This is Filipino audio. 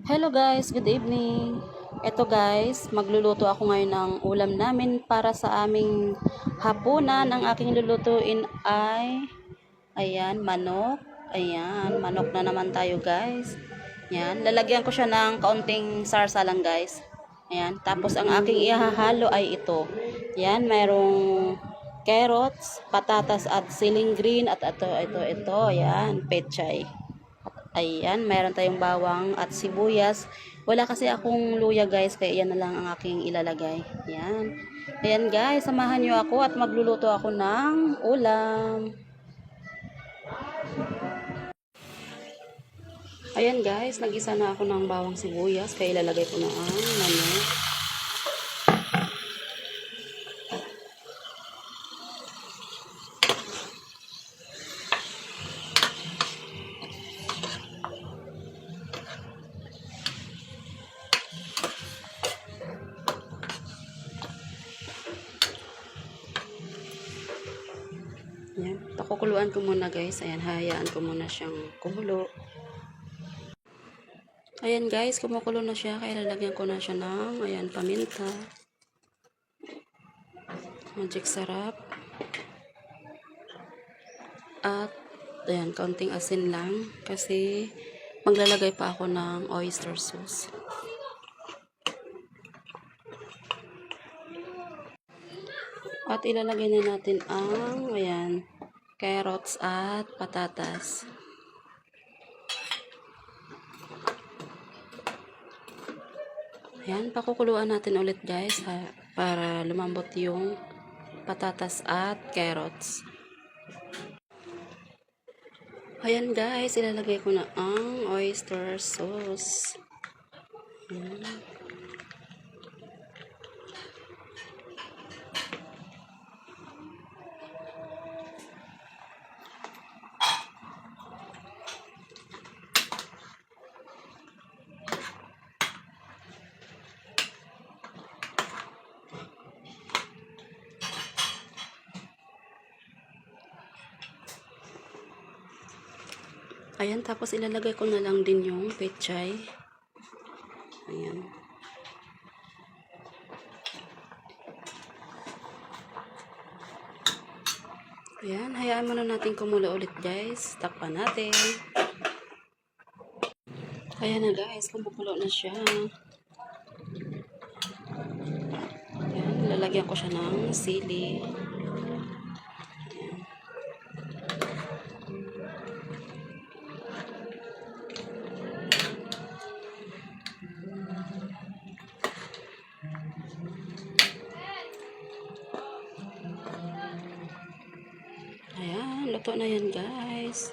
Hello guys, good evening. Eto guys, magluluto ako ngayon ng ulam namin para sa aming hapunan. Ang aking lulutuin ay, ayan, manok. Ayan, manok na naman tayo guys. Ayan, lalagyan ko siya ng kaunting sarsa lang guys. Ayan, tapos ang aking ihahalo ay ito. Ayan, mayroong carrots, patatas at siling green at ito, ayan, pechay. Ayan, mayroon tayong bawang at sibuyas. Wala kasi akong luya guys, kaya yan na lang ang aking ilalagay. Ayan. Ayan guys, samahan nyo ako at magluluto ako ng ulam. Ayan guys, nag-isa na ako ng bawang sibuyas, kaya ilalagay ko na ang manok. Ayan, pakukuluan ko muna guys. Ayan, hayaan ko muna siyang kumulo. Ayan guys, kumukulo na siya. Kaya lalagyan ko na siya ng, ayan, paminta. Magic sarap. At, ayan, kaunting asin lang. Kasi, maglalagay pa ako ng oyster sauce. At ilalagay na natin ang, ayan, carrots at patatas. Ayan, pakukuluan natin ulit guys para lumambot yung patatas at carrots. Ayan guys, ilalagay ko na ang oyster sauce. Ayan. Ayan, tapos ilalagay ko na lang din yung pechay. Ayan. Ayan, hayaan muna natin kumulo ulit guys. Takpan natin. Ayan na guys, kumukulo na siya. Ayan, lalagyan ko siya ng sili. Ayan, luto na yan guys.